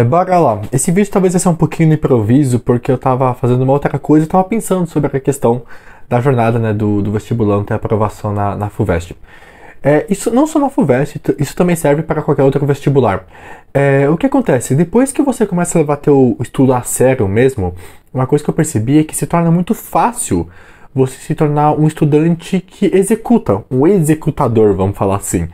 Bora lá. Esse vídeo talvez vai ser um pouquinho no improviso, porque eu tava fazendo uma outra coisa e tava pensando sobre a questão da jornada, né, do vestibulando ter aprovação na FUVEST. Isso não só na FUVEST, isso também serve para qualquer outro vestibular. O que acontece? Depois que você começa a levar teu estudo a sério mesmo, uma coisa que eu percebi é que se torna muito fácil você se tornar um estudante que executa, um executador, vamos falar assim.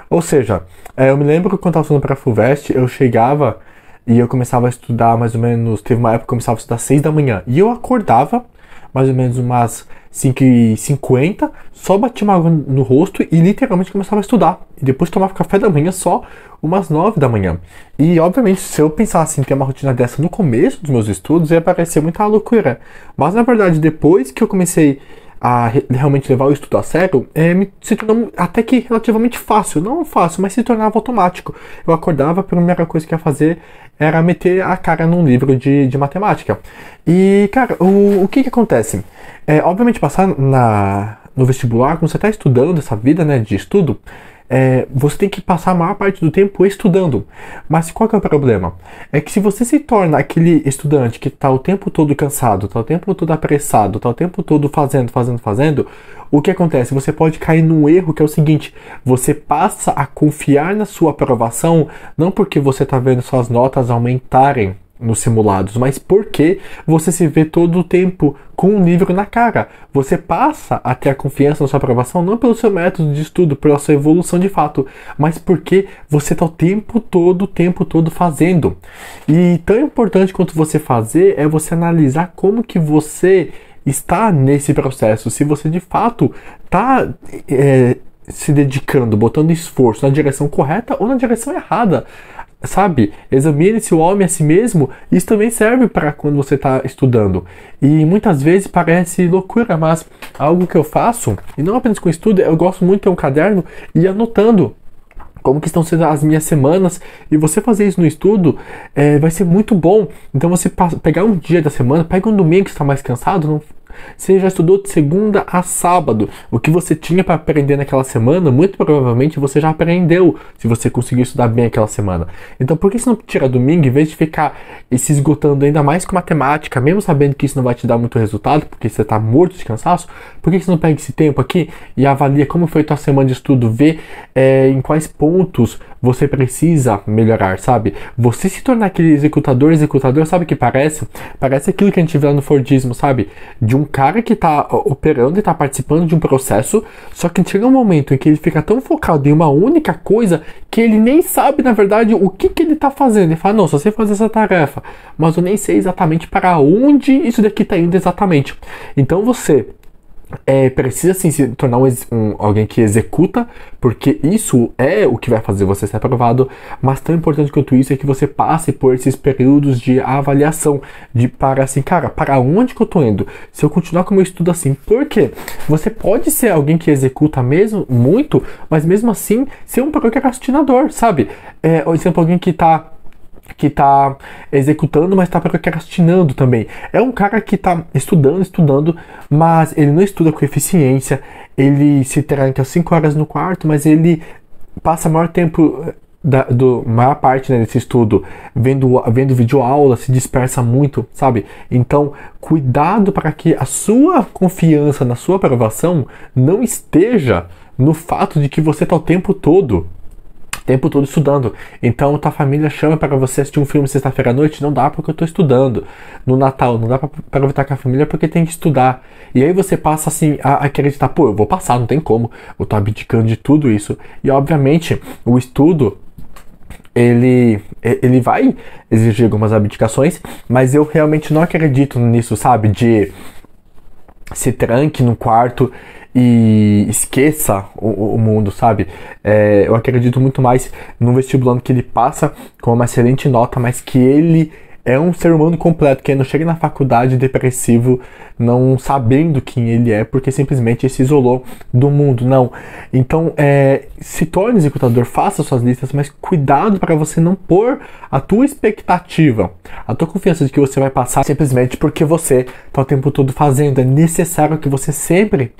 Ou seja, eu me lembro que quando eu estava estudando para a FUVEST, eu chegava e eu começava a estudar mais ou menos, teve uma época que eu começava a estudar às 6 da manhã. E eu acordava mais ou menos umas 5h50, só batia uma água no rosto e literalmente começava a estudar. E depois tomava café da manhã só umas 9 da manhã. E obviamente, se eu pensasse em ter uma rotina dessa no começo dos meus estudos, ia parecer muita loucura. Mas na verdade, depois que eu comecei a realmente levar o estudo a sério, se tornou até que relativamente fácil. Não fácil, mas se tornava automático. Eu acordava, a primeira coisa que ia fazer era meter a cara num livro de matemática. E, cara, o que acontece? Obviamente, passar no vestibular, quando você está estudando essa vida, né, de estudo, você tem que passar a maior parte do tempo estudando. Mas qual que é o problema? É que se você se torna aquele estudante que está o tempo todo cansado, está o tempo todo apressado, está o tempo todo fazendo, o que acontece? Você pode cair num erro que é o seguinte: você passa a confiar na sua aprovação não porque você está vendo suas notas aumentarem nos simulados, mas porque você se vê todo o tempo com um livro na cara. Você passa a ter a confiança na sua aprovação não pelo seu método de estudo, pela sua evolução de fato, mas porque você está o tempo todo fazendo. E tão importante quanto você fazer é você analisar como que você está nesse processo, se você de fato está se dedicando, botando esforço na direção correta ou na direção errada. Sabe? Examine-se o homem a si mesmo. Isso também serve para quando você está estudando. E muitas vezes parece loucura, mas algo que eu faço, e não apenas com estudo, eu gosto muito de ter um caderno e ir anotando como que estão sendo as minhas semanas. E você fazer isso no estudo vai ser muito bom. Então você pegar um dia da semana, pega um domingo que está mais cansado, não. Você já estudou de segunda a sábado. O que você tinha para aprender naquela semana, muito provavelmente você já aprendeu, se você conseguiu estudar bem aquela semana. Então por que você não tira domingo, em vez de ficar se esgotando ainda mais com matemática, mesmo sabendo que isso não vai te dar muito resultado, porque você está morto de cansaço? Por que você não pega esse tempo aqui e avalia como foi tua semana de estudo, vê em quais pontos você precisa melhorar, sabe? Você se tornar aquele executador, sabe o que parece? Parece aquilo que a gente vê lá no Fordismo, sabe? De um cara que tá operando e tá participando de um processo, só que chega um momento em que ele fica tão focado em uma única coisa que ele nem sabe, na verdade, o que ele tá fazendo. Ele fala, não, só sei fazer essa tarefa, mas eu nem sei exatamente para onde isso daqui tá indo exatamente. Então você precisa sim se tornar alguém que executa, porque isso é o que vai fazer você ser aprovado, mas tão importante quanto isso é que você passe por esses períodos de avaliação, para assim, cara, para onde que eu tô indo? Se eu continuar com o meu estudo assim, por quê? Você pode ser alguém que executa mesmo, muito, mas mesmo assim ser um procrastinador, sabe? Por exemplo, alguém que tá executando, mas está procrastinando também. É um cara que está estudando, mas ele não estuda com eficiência, ele se tranca 5 horas no quarto, mas ele passa maior tempo, maior parte, né, desse estudo vendo videoaula, se dispersa muito, sabe? Então, cuidado para que a sua confiança na sua aprovação não esteja no fato de que você está o tempo todo estudando. Então tua família chama para você assistir um filme sexta-feira à noite, não dá porque eu tô estudando. No Natal não dá para aproveitar com a família porque tem que estudar. E aí você passa assim a acreditar, pô, eu vou passar, não tem como, eu tô abdicando de tudo isso. E obviamente o estudo ele vai exigir algumas abdicações, mas eu realmente não acredito nisso, sabe, de se tranque no quarto e esqueça o mundo, sabe? Eu acredito muito mais no vestibulando que ele passa com uma excelente nota, mas que ele é um ser humano completo, que ele não chega na faculdade depressivo, não sabendo quem ele é, porque simplesmente se isolou do mundo, não. Então, se torne executador, faça suas listas, mas cuidado para você não pôr a tua expectativa, a tua confiança de que você vai passar simplesmente porque você está o tempo todo fazendo. É necessário que você sempre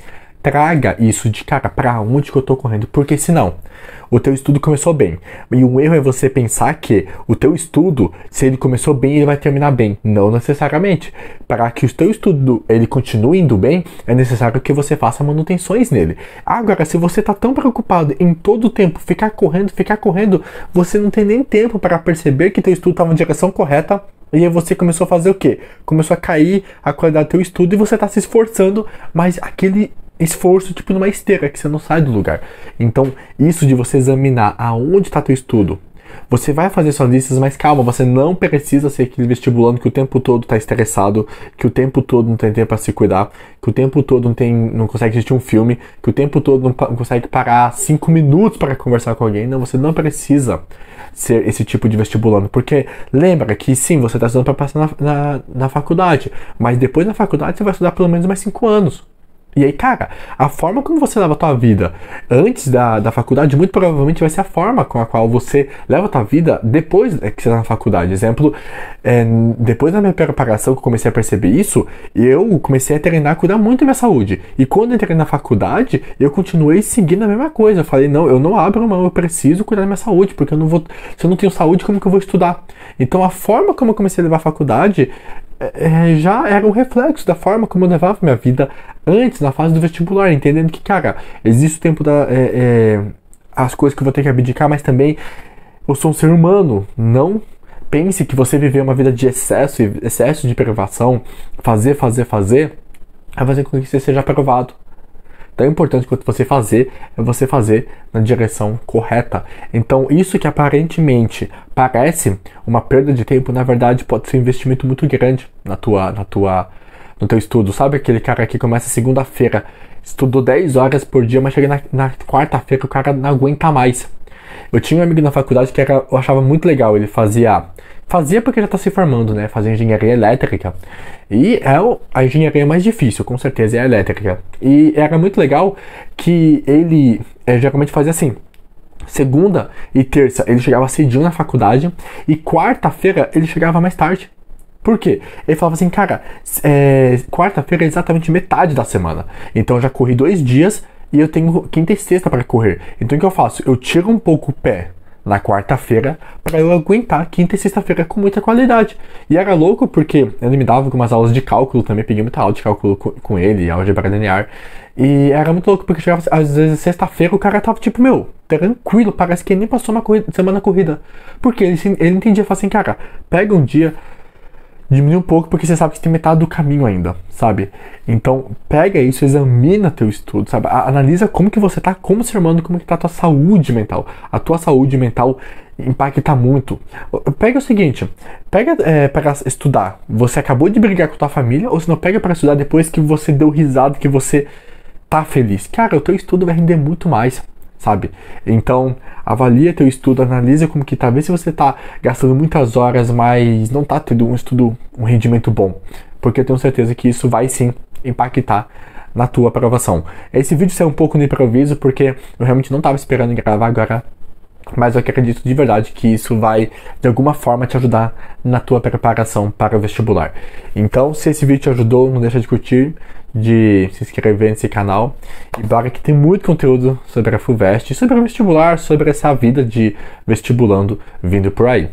traga isso de cara, pra onde que eu tô correndo, porque senão o teu estudo começou bem. E um erro é você pensar que o teu estudo, se ele começou bem, ele vai terminar bem. Não necessariamente. Para que o teu estudo ele continue indo bem, é necessário que você faça manutenções nele. Agora, se você tá tão preocupado em todo o tempo ficar correndo, você não tem nem tempo para perceber que teu estudo estava na direção correta. E aí você começou a fazer o quê? Começou a cair a qualidade do teu estudo e você está se esforçando, mas aquele esforço tipo numa esteira que você não sai do lugar. Então, isso de você examinar aonde está teu estudo, você vai fazer suas listas, mas calma, você não precisa ser aquele vestibulando que o tempo todo está estressado, que o tempo todo não tem tempo para se cuidar, que o tempo todo não consegue assistir um filme, que o tempo todo não consegue parar 5 minutos para conversar com alguém. Não, você não precisa ser esse tipo de vestibulando, porque lembra que sim, você está estudando para passar na faculdade, mas depois na faculdade você vai estudar pelo menos mais 5 anos. E aí, cara, a forma como você leva a tua vida antes da faculdade, muito provavelmente vai ser a forma com a qual você leva a tua vida depois que você está na faculdade. Exemplo, depois da minha preparação que eu comecei a perceber isso, eu comecei a treinar, cuidar muito da minha saúde. E quando eu entrei na faculdade, eu continuei seguindo a mesma coisa. Eu falei, não, eu não abro mão, eu preciso cuidar da minha saúde, porque eu não vou, se eu não tenho saúde, como que eu vou estudar? Então, a forma como eu comecei a levar a faculdade já era um reflexo da forma como eu levava minha vida antes, na fase do vestibular, entendendo que, cara, existe o tempo as coisas que eu vou ter que abdicar, mas também eu sou um ser humano. Não pense que você viver uma vida de excesso de privação, fazer, vai fazer com que você seja aprovado. Tão importante quanto você fazer é você fazer na direção correta. Então, isso que aparentemente parece uma perda de tempo, na verdade pode ser um investimento muito grande no teu estudo. Sabe aquele cara que começa segunda-feira, estudou 10 horas por dia, mas chega na quarta-feira o cara não aguenta mais. Eu tinha um amigo na faculdade que eu achava muito legal. Ele fazia porque já está se formando, né? Fazia engenharia elétrica. E a engenharia mais difícil, com certeza, é a elétrica. E era muito legal que ele geralmente fazia assim. Segunda e terça ele chegava cedinho na faculdade. E quarta-feira ele chegava mais tarde. Por quê? Ele falava assim, cara, quarta-feira é exatamente metade da semana. Então eu já corri 2 dias e eu tenho quinta e sexta para correr. Então o que eu faço? Eu tiro um pouco o pé na quarta-feira para eu aguentar quinta e sexta-feira com muita qualidade. E era louco porque ele me dava algumas aulas de cálculo também, peguei muita aula de cálculo com ele, álgebra linear. E era muito louco porque chegava, às vezes, sexta-feira o cara tava tipo, meu, tranquilo, parece que ele nem passou uma semana corrida. Porque ele entendia, falava assim, cara, pega um dia, diminui um pouco porque você sabe que tem metade do caminho ainda, sabe? Então, pega isso, examina teu estudo, sabe? Analisa como que você tá como ser humano, como que tá a tua saúde mental. A tua saúde mental impacta muito. Pega o seguinte, pega para estudar. Você acabou de brigar com tua família, ou se não, pega para estudar depois que você deu risada, que você tá feliz. Cara, o teu estudo vai render muito mais, sabe? Então, avalia teu estudo, analisa como que tá, vê se você tá gastando muitas horas, mas não tá tendo um rendimento bom, porque eu tenho certeza que isso vai sim impactar na tua aprovação. Esse vídeo saiu um pouco no improviso, porque eu realmente não tava esperando gravar agora, mas eu acredito de verdade que isso vai, de alguma forma, te ajudar na tua preparação para o vestibular. Então, se esse vídeo te ajudou, não deixa de curtir, de se inscrever nesse canal. E bora que tem muito conteúdo sobre a FUVEST, sobre o vestibular, sobre essa vida de vestibulando vindo por aí.